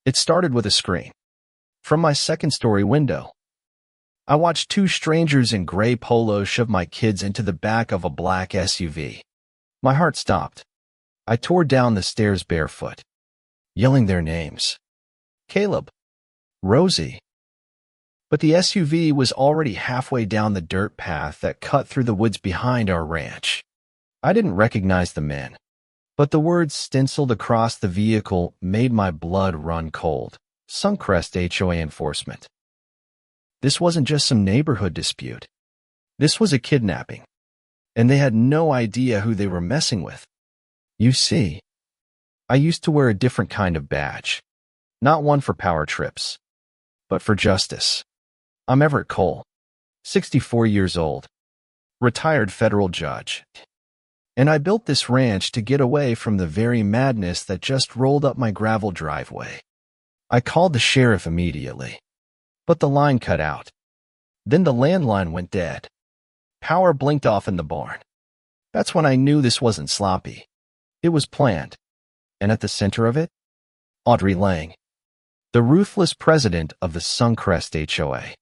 It started with a scream. From my second-story window, I watched two strangers in gray polos shove my kids into the back of a black SUV. My heart stopped. I tore down the stairs barefoot, yelling their names. Caleb. Rosie. But the SUV was already halfway down the dirt path that cut through the woods behind our ranch. I didn't recognize the men, but the words stenciled across the vehicle made my blood run cold. Suncrest HOA enforcement. This wasn't just some neighborhood dispute. This was a kidnapping, and they had no idea who they were messing with. You see, I used to wear a different kind of badge, not one for power trips, but for justice. I'm Everett Cole, 64 years old, retired federal judge, and I built this ranch to get away from the very madness that just rolled up my gravel driveway. I called the sheriff immediately, but the line cut out. Then the landline went dead. Power blinked off in the barn. That's when I knew this wasn't sloppy. It was planned. And at the center of it, Audrey Lang, the ruthless president of the Suncrest HOA.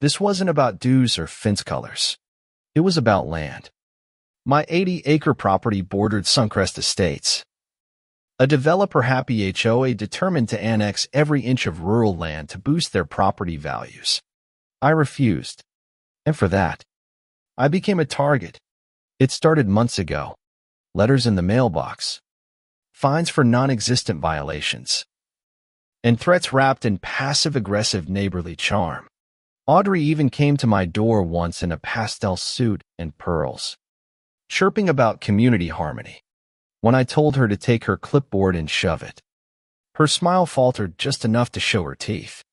This wasn't about dues or fence colors. It was about land. My 80-acre property bordered Suncrest Estates, a developer-happy HOA determined to annex every inch of rural land to boost their property values. I refused, and for that, I became a target. It started months ago. Letters in the mailbox, fines for non-existent violations, and threats wrapped in passive-aggressive neighborly charm. Audrey even came to my door once in a pastel suit and pearls, chirping about community harmony. When I told her to take her clipboard and shove it, her smile faltered just enough to show her teeth.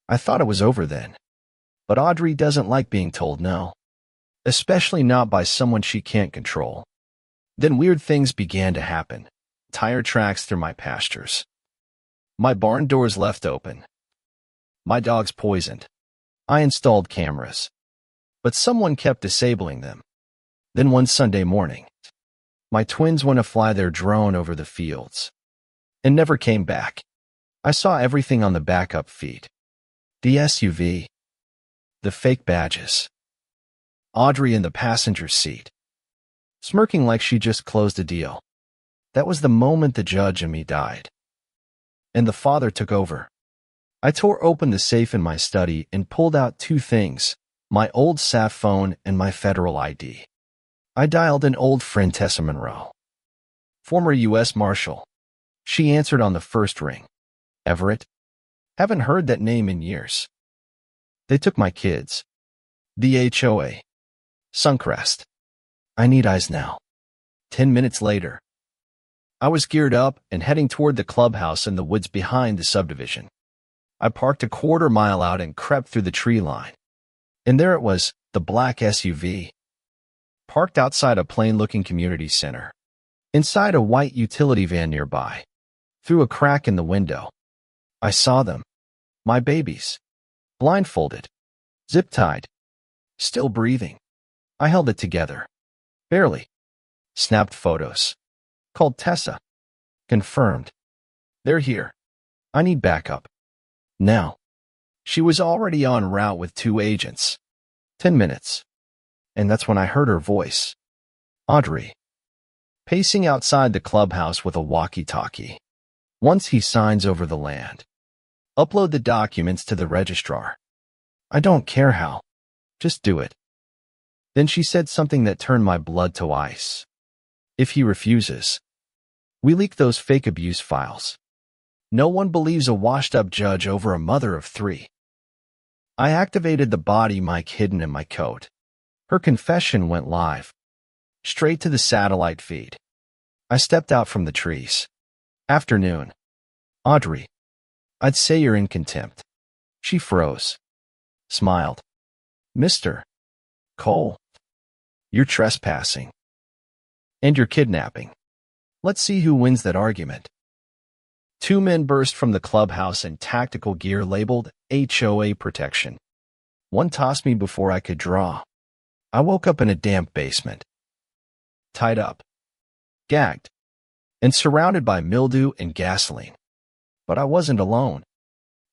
I thought it was over then, but Audrey doesn't like being told no, especially not by someone she can't control. Then weird things began to happen. Tire tracks through my pastures. My barn doors left open. My dogs poisoned. I installed cameras, but someone kept disabling them. Then one Sunday morning, my twins went to fly their drone over the fields and never came back. I saw everything on the backup feed. The SUV, the fake badges, Audrey in the passenger seat, smirking like she just closed a deal. That was the moment the judge and me died, and the father took over. I tore open the safe in my study and pulled out two things, my old sat phone and my federal ID. I dialed an old friend, Tessa Monroe, former U.S. Marshal. She answered on the first ring. Everett? Haven't heard that name in years. They took my kids. The HOA. Suncrest. I need eyes now. 10 minutes later, I was geared up and heading toward the clubhouse in the woods behind the subdivision. I parked a quarter-mile out and crept through the tree line. And there it was, the black SUV, parked outside a plain-looking community center. Inside a white utility van nearby, through a crack in the window, I saw them, my babies, blindfolded, zip-tied, still breathing. I held it together, barely, snapped photos, called Tessa, confirmed. They're here. I need backup. Now. She was already en route with 2 agents. 10 minutes. And that's when I heard her voice. Audrey. Pacing outside the clubhouse with a walkie-talkie. Once he signs over the land, upload the documents to the registrar. I don't care how. Just do it. Then she said something that turned my blood to ice. If he refuses, we leak those fake abuse files. No one believes a washed-up judge over a mother of 3. I activated the body mic hidden in my coat. Her confession went live, straight to the satellite feed. I stepped out from the trees. Afternoon. Audrey. I'd say you're in contempt. She froze. Smiled. Mr. Cole. You're trespassing. And you're kidnapping. Let's see who wins that argument. 2 men burst from the clubhouse in tactical gear labeled HOA protection. One tossed me before I could draw. I woke up in a damp basement, tied up, gagged, and surrounded by mildew and gasoline. But I wasn't alone.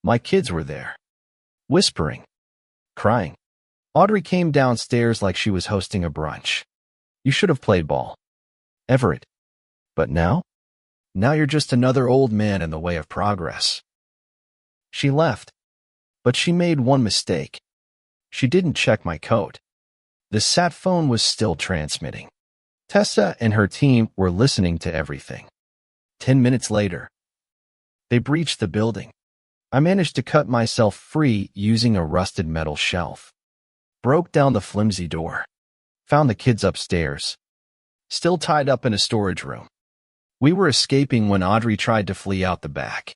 My kids were there, whispering, crying. Audrey came downstairs like she was hosting a brunch. You should have played ball, Everett. But now? Now you're just another old man in the way of progress. She left, but she made one mistake. She didn't check my code. The sat phone was still transmitting. Tessa and her team were listening to everything. 10 minutes later, they breached the building. I managed to cut myself free using a rusted metal shelf. Broke down the flimsy door. Found the kids upstairs, still tied up in a storage room. We were escaping when Audrey tried to flee out the back.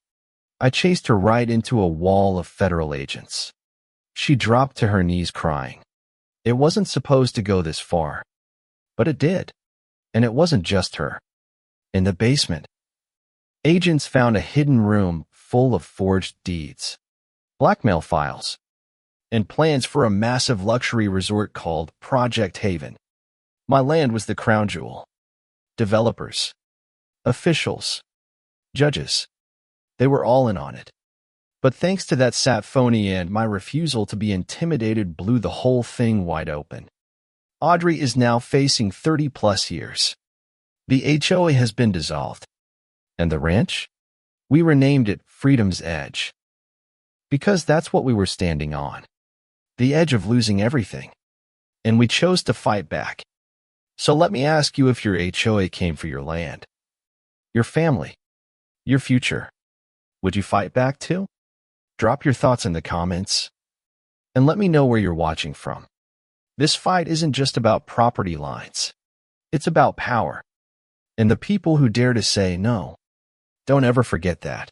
I chased her right into a wall of federal agents. She dropped to her knees crying. It wasn't supposed to go this far, but it did. And it wasn't just her. In the basement, agents found a hidden room full of forged deeds, blackmail files, and plans for a massive luxury resort called Project Haven. My land was the crown jewel. Developers, officials, judges, they were all in on it. But thanks to that sat phony and my refusal to be intimidated blew the whole thing wide open. Audrey is now facing 30+ years. The HOA has been dissolved. And the ranch? We renamed it Freedom's Edge. Because that's what we were standing on. The edge of losing everything. And we chose to fight back. So let me ask you, if your HOA came for your land, your family, your future, would you fight back too? Drop your thoughts in the comments. And let me know where you're watching from. This fight isn't just about property lines. It's about power. And the people who dare to say no. Don't ever forget that.